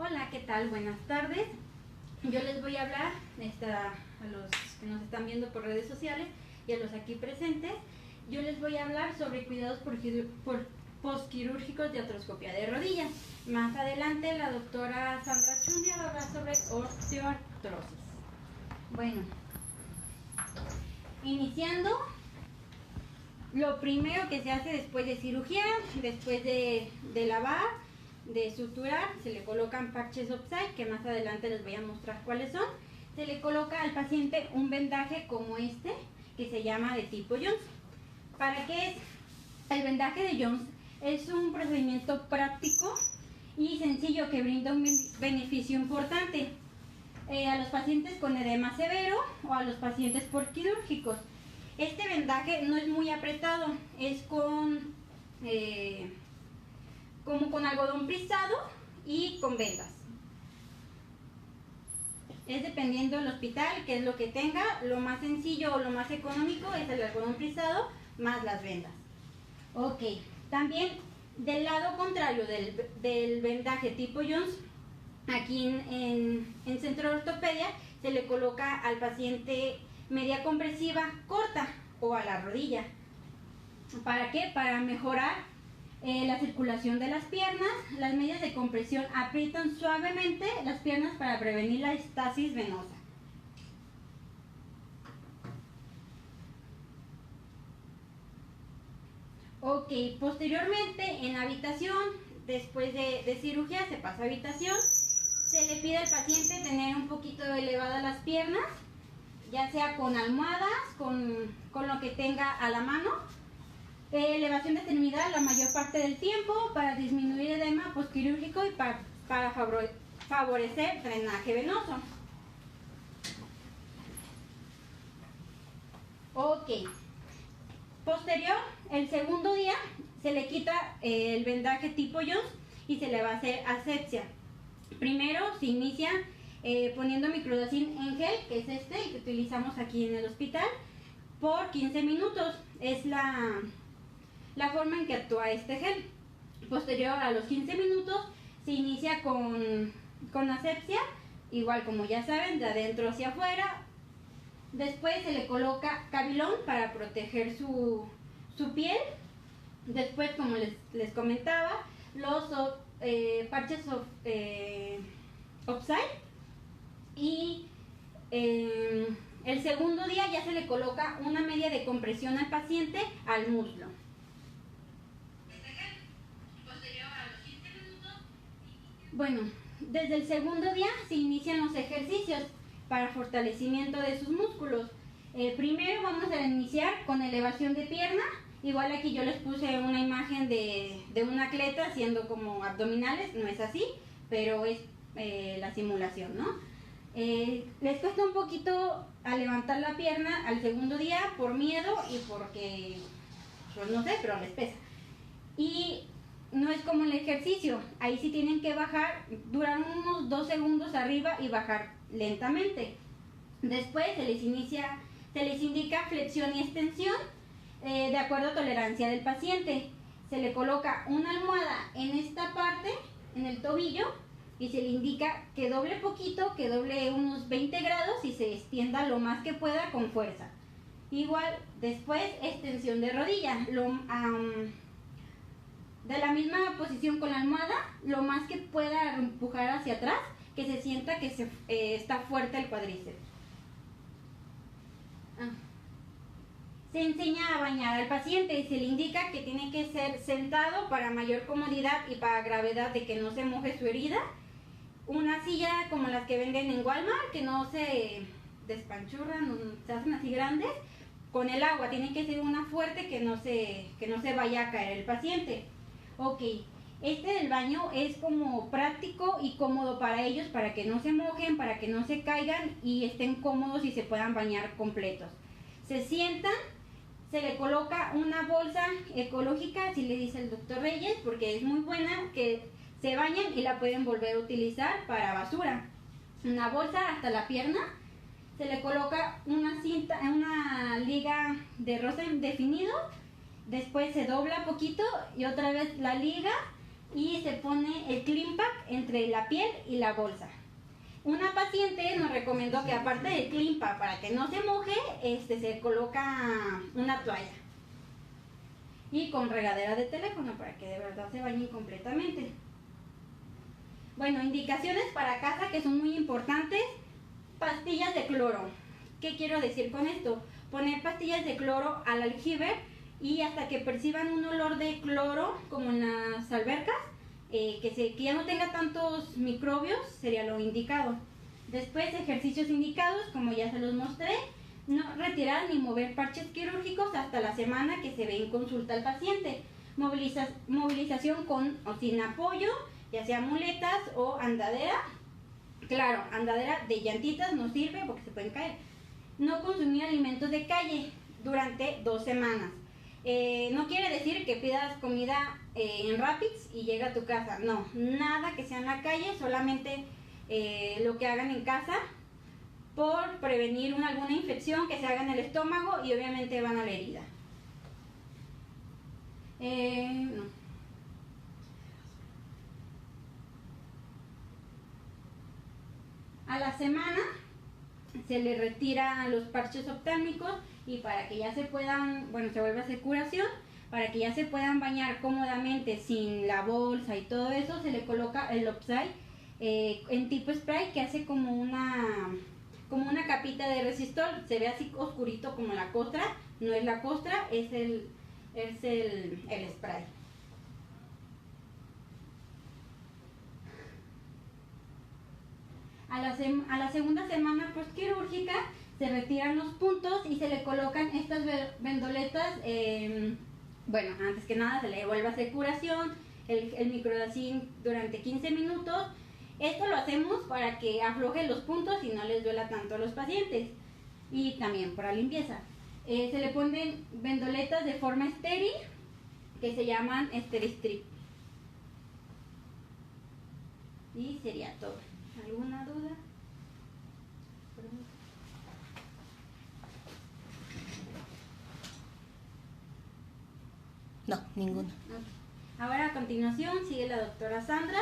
Hola, ¿qué tal? Buenas tardes. Yo les voy a hablar a los que nos están viendo por redes sociales y a los aquí presentes. Yo les voy a hablar sobre cuidados postquirúrgicos de artroscopia de rodillas. Más adelante la doctora Sandra Chundia va a hablar sobre osteoartrosis. Bueno, iniciando, lo primero que se hace después de cirugía, después de lavar, de suturar, se le colocan parches Opsai, que más adelante les voy a mostrar cuáles son. Se le coloca al paciente un vendaje como este, que se llama de tipo Jones. ¿Para qué es? El vendaje de Jones es un procedimiento práctico y sencillo que brinda un beneficio importante a los pacientes con edema severo o a los pacientes postquirúrgicos. Este vendaje no es muy apretado, es como con algodón pristado y con vendas. Es dependiendo del hospital, qué es lo que tenga. Lo más sencillo o lo más económico es el algodón pristado más las vendas. Ok, también del lado contrario del vendaje tipo Jones, aquí en Centro de Ortopedia se le coloca al paciente media compresiva corta o a la rodilla. ¿Para qué? Para mejorar la circulación de las piernas. Las medias de compresión aprietan suavemente las piernas para prevenir la estasis venosa. Ok, posteriormente en habitación, después de cirugía se pasa a habitación. Se le pide al paciente tener un poquito elevadas las piernas, ya sea con almohadas, con lo que tenga a la mano. Elevación de extremidad la mayor parte del tiempo para disminuir edema postquirúrgico y para favorecer drenaje venoso. Ok. Posterior, el segundo día se le quita el vendaje tipo Jones y se le va a hacer asepsia. Primero se inicia poniendo microdacin en gel, que es este, el que utilizamos aquí en el hospital, por 15 minutos. Es la forma en que actúa este gel. Posterior a los 15 minutos se inicia con asepsia, igual como ya saben, de adentro hacia afuera. Después se le coloca Cabilón para proteger su piel. Después, como les comentaba, los parches Opsai. Y el segundo día ya se le coloca una media de compresión al paciente al muslo. Bueno, desde el segundo día se inician los ejercicios para fortalecimiento de sus músculos. Primero vamos a iniciar con elevación de pierna. Igual aquí yo les puse una imagen de un atleta haciendo como abdominales, no es así, pero es la simulación, ¿no? Les cuesta un poquito a levantar la pierna al segundo día por miedo y porque, pues no sé, pero les pesa. Y no es como el ejercicio, ahí sí tienen que bajar, durar unos 2 segundos arriba y bajar lentamente. Después se les indica flexión y extensión de acuerdo a tolerancia del paciente. Se le coloca una almohada en esta parte, en el tobillo, y se le indica que doble poquito, que doble unos 20 grados y se extienda lo más que pueda con fuerza. Igual, después extensión de rodilla. De la misma posición con la almohada, lo más que pueda empujar hacia atrás, que se sienta que está fuerte el cuádriceps. Se enseña a bañar al paciente y se le indica que tiene que ser sentado para mayor comodidad y para gravedad de que no se moje su herida. Una silla como las que venden en Walmart, que no se despanchurran, se hacen así grandes. Con el agua tiene que ser una fuerte que no se vaya a caer el paciente. Ok, este del baño es como práctico y cómodo para ellos, para que no se mojen, para que no se caigan y estén cómodos y se puedan bañar completos. Se sientan, se le coloca una bolsa ecológica, así le dice el doctor Reyes, porque es muy buena, que se bañan y la pueden volver a utilizar para basura. Una bolsa hasta la pierna, se le coloca una cinta, una liga de rosa definido. Después se dobla poquito y otra vez la liga y se pone el clean Cleanpack entre la piel y la bolsa. Una paciente nos recomendó que aparte del Cleanpack, para que no se moje, se coloca una toalla. Y con regadera de teléfono para que de verdad se bañen completamente. Bueno, indicaciones para casa que son muy importantes. Pastillas de cloro. ¿Qué quiero decir con esto? Poner pastillas de cloro al aljibe y hasta que perciban un olor de cloro, como en las albercas, que ya no tenga tantos microbios, sería lo indicado. Después, ejercicios indicados, como ya se los mostré. No retirar ni mover parches quirúrgicos hasta la semana que se ve en consulta al paciente. Movilización con o sin apoyo, ya sea muletas o andadera. Claro, andadera de llantitas no sirve porque se pueden caer. No consumir alimentos de calle durante 2 semanas. No quiere decir que pidas comida en Rapids y llega a tu casa. No, nada que sea en la calle, solamente lo que hagan en casa por prevenir alguna infección que se haga en el estómago y obviamente van a la herida. No. A la semana se le retiran los parches oftálmicos y para que ya se puedan, se vuelve a hacer curación, para que ya se puedan bañar cómodamente sin la bolsa y todo eso, se le coloca el Opsai en tipo spray que hace como una capita de resistol. Se ve así oscurito como la costra, no es la costra, es el spray. A la segunda semana postquirúrgica se retiran los puntos y se le colocan estas vendoletas. Antes que nada se le vuelve a hacer curación, el microdacin durante 15 minutos. Esto lo hacemos para que afloje los puntos y no les duela tanto a los pacientes. Y también para limpieza. Se le ponen vendoletas de forma estéril que se llaman Steristrip. Y sería todo. ¿Alguna duda? No, ninguna. Ahora a continuación sigue la doctora Sandra.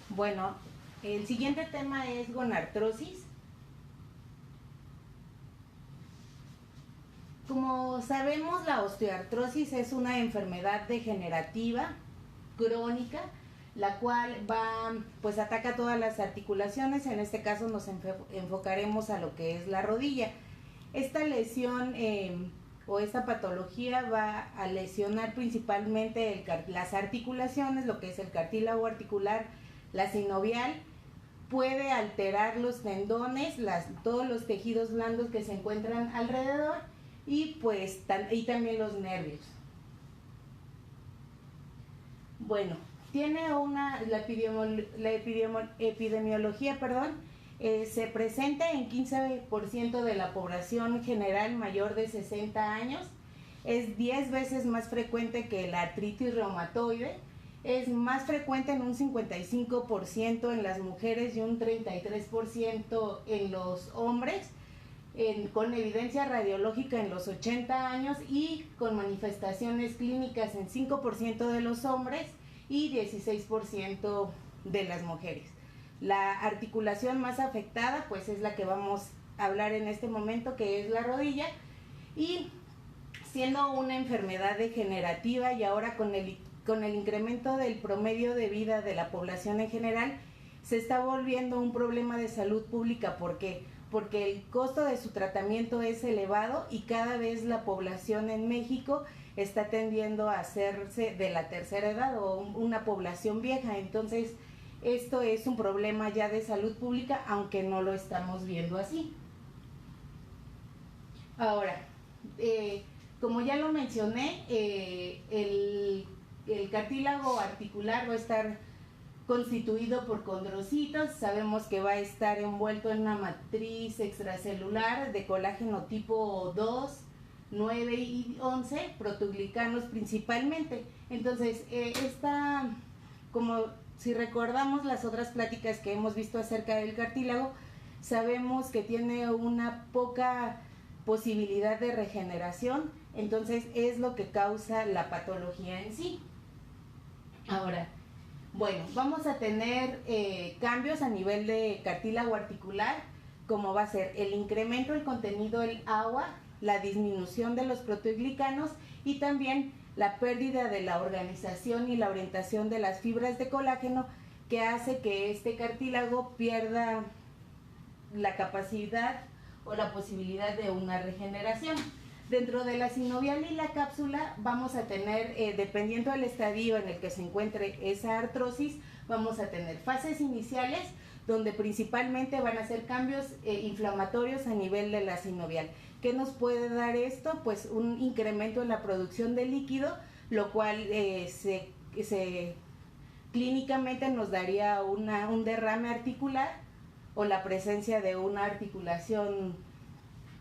Bueno, el siguiente tema es gonartrosis. Como sabemos, la osteoartrosis es una enfermedad degenerativa crónica, la cual ataca todas las articulaciones. En este caso nos enfocaremos a lo que es la rodilla. Esta lesión o esta patología va a lesionar principalmente las articulaciones, lo que es el cartílago articular, la sinovial. Puede alterar los tendones, todos los tejidos blandos que se encuentran alrededor y también los nervios. Bueno, tiene la epidemiología, se presenta en 15% de la población general mayor de 60 años. Es 10 veces más frecuente que la artritis reumatoide. Es más frecuente en un 55% en las mujeres y un 33% en los hombres, con evidencia radiológica en los 80 años y con manifestaciones clínicas en 5% de los hombres y 16% de las mujeres. La articulación más afectada es la que vamos a hablar en este momento, que es la rodilla, y siendo una enfermedad degenerativa y ahora con el incremento del promedio de vida de la población en general, se está volviendo un problema de salud pública. ¿Por qué? Porque el costo de su tratamiento es elevado y cada vez la población en México está tendiendo a hacerse de la tercera edad o una población vieja. Entonces, esto es un problema ya de salud pública, aunque no lo estamos viendo así. Ahora, como ya lo mencioné, el cartílago articular va a estar constituido por condrocitos. Sabemos que va a estar envuelto en una matriz extracelular de colágeno tipo 2, 9 y 11, proteoglicanos principalmente. Entonces, como si recordamos las otras pláticas que hemos visto acerca del cartílago, sabemos que tiene una poca posibilidad de regeneración, entonces es lo que causa la patología en sí. Ahora, bueno, vamos a tener cambios a nivel de cartílago articular, como va a ser el incremento del contenido del agua, la disminución de los proteoglicanos y también la pérdida de la organización y la orientación de las fibras de colágeno, que hace que este cartílago pierda la capacidad o la posibilidad de una regeneración. Dentro de la sinovial y la cápsula vamos a tener, dependiendo del estadio en el que se encuentre esa artrosis, vamos a tener fases iniciales donde principalmente van a ser cambios inflamatorios a nivel de la sinovial. ¿Qué nos puede dar esto? Pues un incremento en la producción de líquido, lo cual clínicamente nos daría un derrame articular o la presencia de una articulación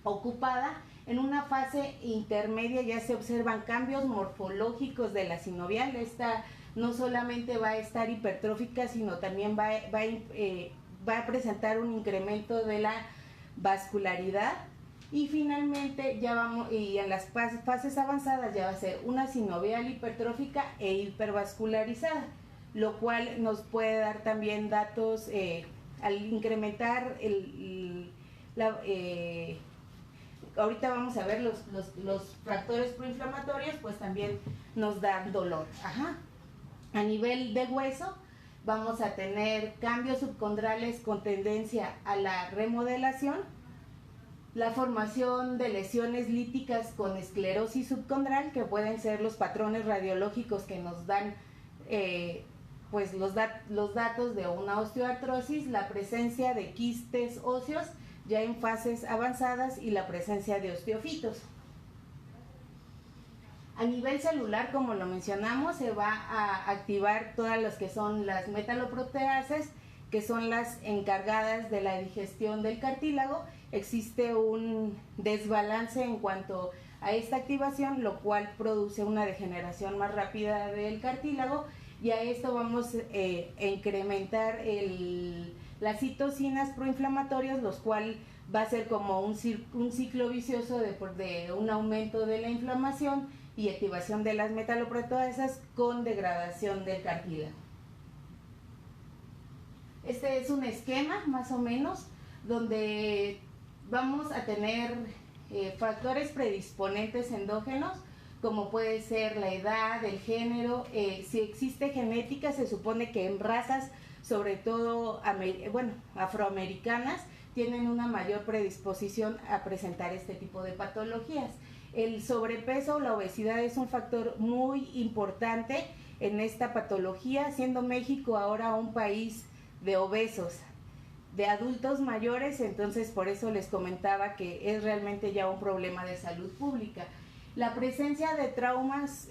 ocupada. En una fase intermedia ya se observan cambios morfológicos de la sinovial. Esta no solamente va a estar hipertrófica, sino también va a presentar un incremento de la vascularidad. Y finalmente ya vamos, y en las fases avanzadas ya va a ser una sinovial hipertrófica e hipervascularizada, lo cual nos puede dar también datos al incrementar ahorita vamos a ver los factores proinflamatorios, pues también nos dan dolor. Ajá. A nivel de hueso vamos a tener cambios subcondrales con tendencia a la remodelación, la formación de lesiones líticas con esclerosis subcondral, que pueden ser los patrones radiológicos que nos dan pues los datos de una osteoartrosis, la presencia de quistes óseos ya en fases avanzadas y la presencia de osteofitos. A nivel celular, como lo mencionamos, se va a activar todas las que son las metaloproteasas, que son las encargadas de la digestión del cartílago. Existe un desbalance en cuanto a esta activación, lo cual produce una degeneración más rápida del cartílago, y a esto vamos a incrementar las citocinas proinflamatorias, los cuales va a ser como un ciclo vicioso de un aumento de la inflamación y activación de las metaloproteasas con degradación del cartílago. Este es un esquema más o menos donde vamos a tener factores predisponentes endógenos, como puede ser la edad, el género. Si existe genética, se supone que en razas, sobre todo afroamericanas, tienen una mayor predisposición a presentar este tipo de patologías. El sobrepeso o la obesidad es un factor muy importante en esta patología, siendo México ahora un país de obesos, de adultos mayores, entonces por eso les comentaba que es realmente ya un problema de salud pública. La presencia de traumas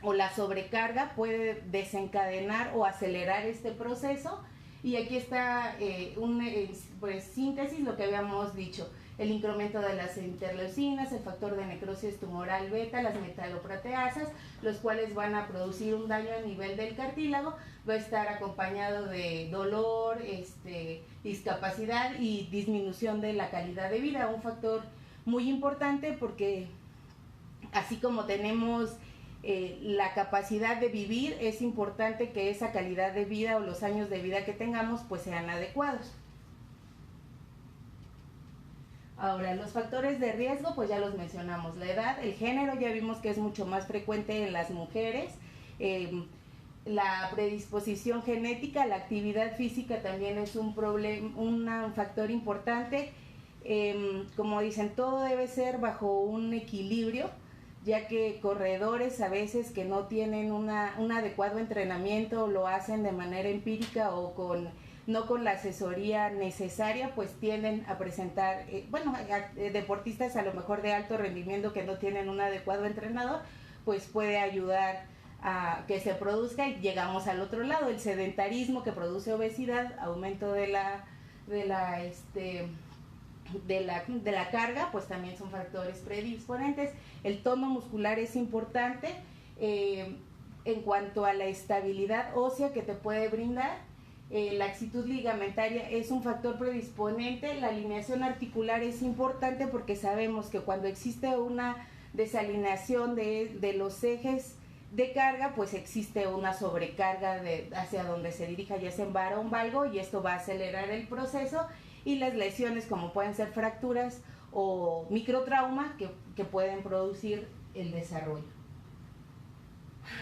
o la sobrecarga puede desencadenar o acelerar este proceso, y aquí está síntesis lo que habíamos dicho: el incremento de las interleucinas, el factor de necrosis tumoral beta, las metaloproteasas, los cuales van a producir un daño a nivel del cartílago. Va a estar acompañado de dolor, discapacidad y disminución de la calidad de vida, un factor muy importante porque así como tenemos la capacidad de vivir, es importante que esa calidad de vida o los años de vida que tengamos pues sean adecuados. Ahora, los factores de riesgo pues ya los mencionamos: la edad, el género, ya vimos que es mucho más frecuente en las mujeres, la predisposición genética, la actividad física también es un factor importante. Como dicen, todo debe ser bajo un equilibrio, ya que corredores a veces que no tienen un adecuado entrenamiento, lo hacen de manera empírica o no con la asesoría necesaria, pues tienden a presentar, deportistas a lo mejor de alto rendimiento que no tienen un adecuado entrenador, pues puede ayudar a que se produzca, y llegamos al otro lado: el sedentarismo, que produce obesidad, aumento de la carga, pues también son factores predisponentes. El tono muscular es importante, en cuanto a la estabilidad ósea que te puede brindar, laxitud ligamentaria es un factor predisponente. La alineación articular es importante porque sabemos que cuando existe una desalineación de los ejes de carga, pues existe una sobrecarga hacia donde se dirija, ya sea en vara o en valgo, y esto va a acelerar el proceso, y las lesiones como pueden ser fracturas o microtrauma que pueden producir el desarrollo.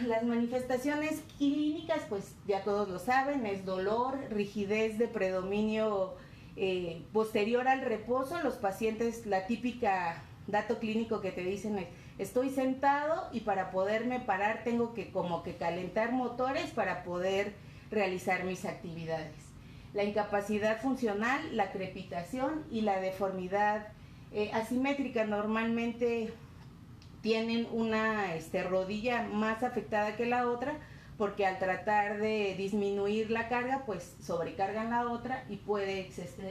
Las manifestaciones clínicas, pues ya todos lo saben, es dolor, rigidez de predominio posterior al reposo. Los pacientes, la típica dato clínico que te dicen es: estoy sentado y para poderme parar tengo que como que calentar motores para poder realizar mis actividades. La incapacidad funcional, la crepitación y la deformidad asimétrica. Normalmente tienen una rodilla más afectada que la otra, porque al tratar de disminuir la carga, pues sobrecargan la otra y puede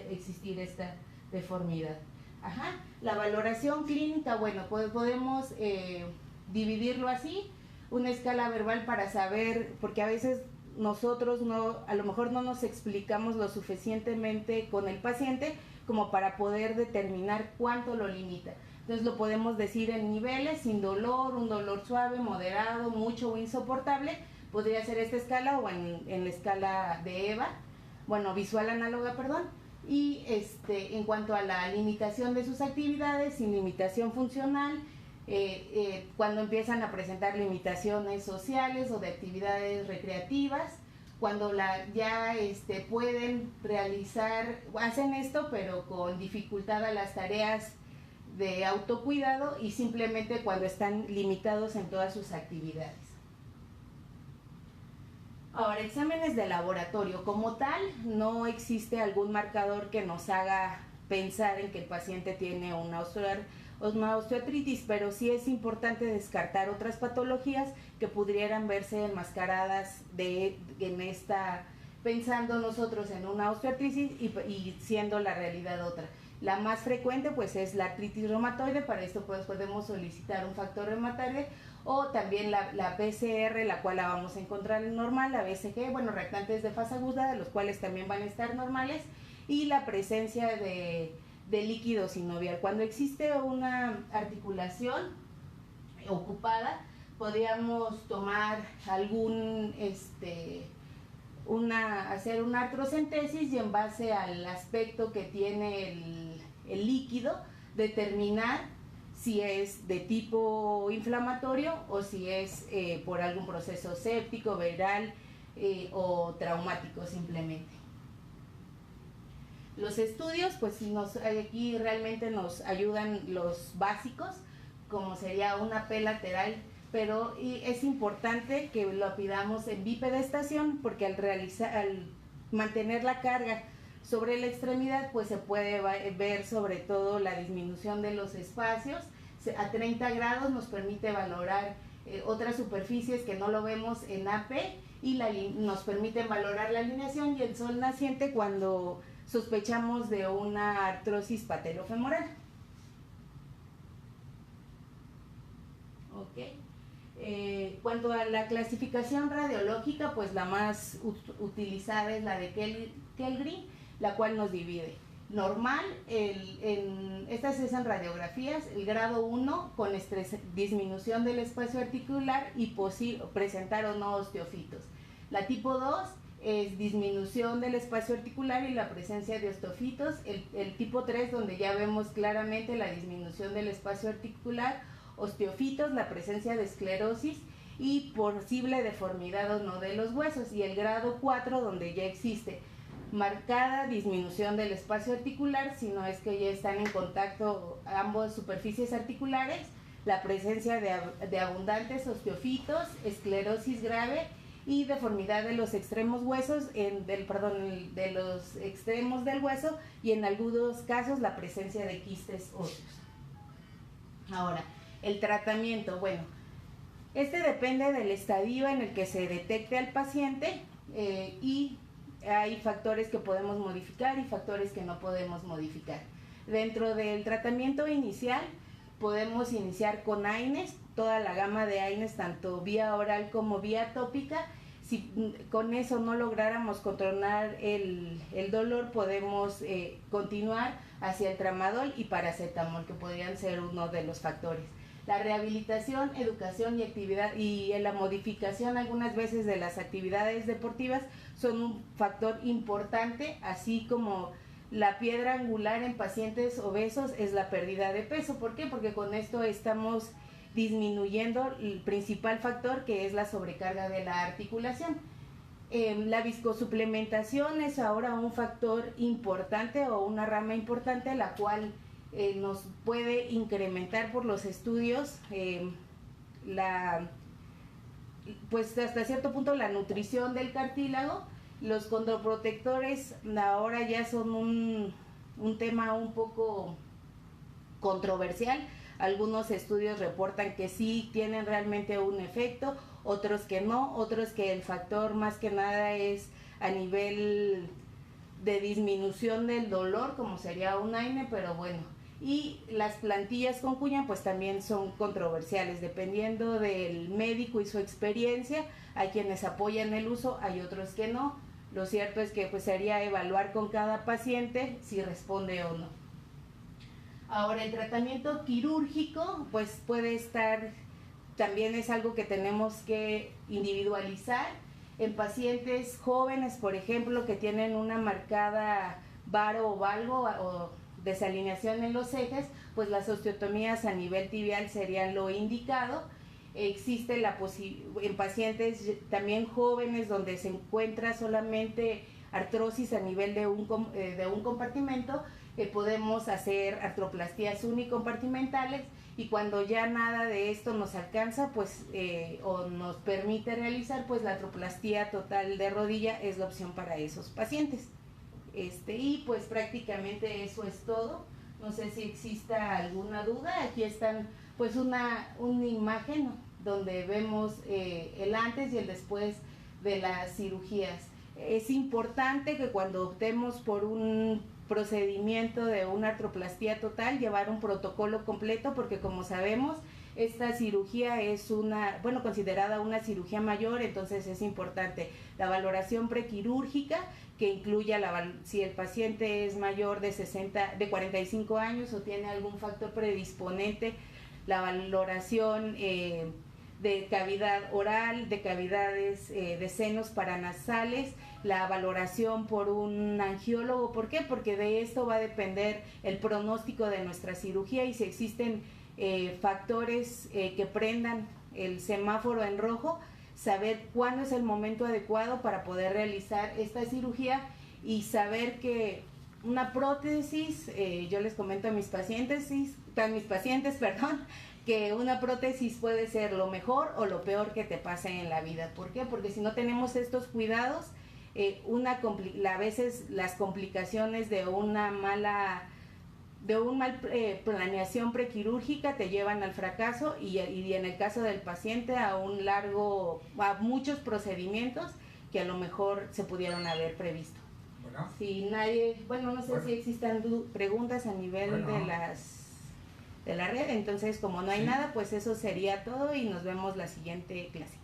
existir esta deformidad. Ajá. La valoración clínica, bueno, pues podemos dividirlo así: una escala verbal para saber, porque a veces nosotros a lo mejor no nos explicamos lo suficientemente con el paciente como para poder determinar cuánto lo limita. Entonces lo podemos decir en niveles: sin dolor, un dolor suave, moderado, mucho o insoportable. Podría ser esta escala, o en la escala de EVA, bueno, visual análoga, perdón. Y en cuanto a la limitación de sus actividades, sin limitación funcional, cuando empiezan a presentar limitaciones sociales o de actividades recreativas, cuando ya pueden realizar, hacen esto pero con dificultad a las tareas de autocuidado, y simplemente cuando están limitados en todas sus actividades. Ahora, exámenes de laboratorio. Como tal, no existe algún marcador que nos haga pensar en que el paciente tiene una osteoartritis, pero sí es importante descartar otras patologías que pudieran verse enmascaradas pensando nosotros en una osteoartritis y siendo la realidad otra. La más frecuente pues es la artritis reumatoide. Para esto pues podemos solicitar un factor reumatoide, o también la PCR, la cual la vamos a encontrar normal, la BCG, bueno, reactantes de fase aguda, de los cuales también van a estar normales, y la presencia de líquido sinovial. Cuando existe una articulación ocupada, podríamos tomar hacer una artrocentesis, y en base al aspecto que tiene el líquido, determinar si es de tipo inflamatorio o si es por algún proceso séptico, viral o traumático simplemente. Los estudios, pues aquí realmente nos ayudan los básicos, como sería una P lateral, pero es importante que lo pidamos en bipedestación, porque al mantener la carga sobre la extremidad, pues se puede ver sobre todo la disminución de los espacios. A 30 grados nos permite valorar otras superficies que no lo vemos en AP, y nos permiten valorar la alineación y el sol naciente cuando sospechamos de una artrosis patelofemoral. Ok. Cuanto a la clasificación radiológica, pues la más utilizada es la de Kellgren, la cual nos divide. Normal, estas es en radiografías, el grado 1 con disminución del espacio articular y presentar o no osteofitos. La tipo 2 es disminución del espacio articular y la presencia de osteofitos. El tipo 3, donde ya vemos claramente la disminución del espacio articular, osteofitos, la presencia de esclerosis y posible deformidad o no de los huesos. Y el grado 4, donde ya existe marcada disminución del espacio articular, si no es que ya están en contacto ambas superficies articulares, la presencia de abundantes osteofitos, esclerosis grave y deformidad de los extremos huesos, de los extremos del hueso, y en algunos casos la presencia de quistes óseos. Ahora, el tratamiento, bueno, depende del estadio en el que se detecte al paciente, y hay factores que podemos modificar y factores que no podemos modificar. Dentro del tratamiento inicial podemos iniciar con AINES, toda la gama de AINES, tanto vía oral como vía tópica. Si con eso no lográramos controlar el dolor, podemos continuar hacia el tramadol y paracetamol, que podrían ser uno de los factores. La rehabilitación, educación y actividad y la modificación algunas veces de las actividades deportivas son un factor importante, así como la piedra angular en pacientes obesos es la pérdida de peso. ¿Por qué? Porque con esto estamos disminuyendo el principal factor, que es la sobrecarga de la articulación. La viscosuplementación es ahora un factor importante o una rama importante, la cual nos puede incrementar por los estudios pues hasta cierto punto la nutrición del cartílago. Los condroprotectores ahora ya son un tema un poco controversial. Algunos estudios reportan que sí tienen realmente un efecto, otros que no, otros que el factor más que nada es a nivel de disminución del dolor, como sería un AINE, pero bueno. Y las plantillas con cuña pues también son controversiales, dependiendo del médico y su experiencia. Hay quienes apoyan el uso, hay otros que no. Lo cierto es que pues sería evaluar con cada paciente si responde o no. Ahora, el tratamiento quirúrgico pues puede estar, también es algo que tenemos que individualizar. En pacientes jóvenes, por ejemplo, que tienen una marcada varo o valgo o desalineación en los ejes, pues las osteotomías a nivel tibial serían lo indicado. Existe en pacientes también jóvenes donde se encuentra solamente artrosis a nivel de un compartimento, podemos hacer artroplastías unicompartimentales, y cuando ya nada de esto nos alcanza pues o nos permite realizar, pues la artroplastía total de rodilla es la opción para esos pacientes. Y pues prácticamente eso es todo. No sé si exista alguna duda. Aquí están pues una imagen donde vemos el antes y el después de las cirugías. Es importante que cuando optemos por un procedimiento de una artroplastía total, llevar un protocolo completo, porque como sabemos, esta cirugía es considerada una cirugía mayor. Entonces es importante la valoración prequirúrgica, que incluya si el paciente es mayor de 45 años o tiene algún factor predisponente, la valoración de cavidad oral, de cavidades de senos paranasales, la valoración por un angiólogo. ¿Por qué? Porque de esto va a depender el pronóstico de nuestra cirugía, y si existen factores que prendan el semáforo en rojo, saber cuándo es el momento adecuado para poder realizar esta cirugía, y saber que una prótesis, yo les comento a mis pacientes, que una prótesis puede ser lo mejor o lo peor que te pase en la vida. ¿Por qué? Porque si no tenemos estos cuidados, a veces las complicaciones de una mal planeación prequirúrgica te llevan al fracaso, y en el caso del paciente a muchos procedimientos que a lo mejor se pudieron haber previsto. Bueno. Si nadie, no sé si existan preguntas a nivel de la red. Entonces, como no hay nada, pues eso sería todo, y nos vemos la siguiente clase.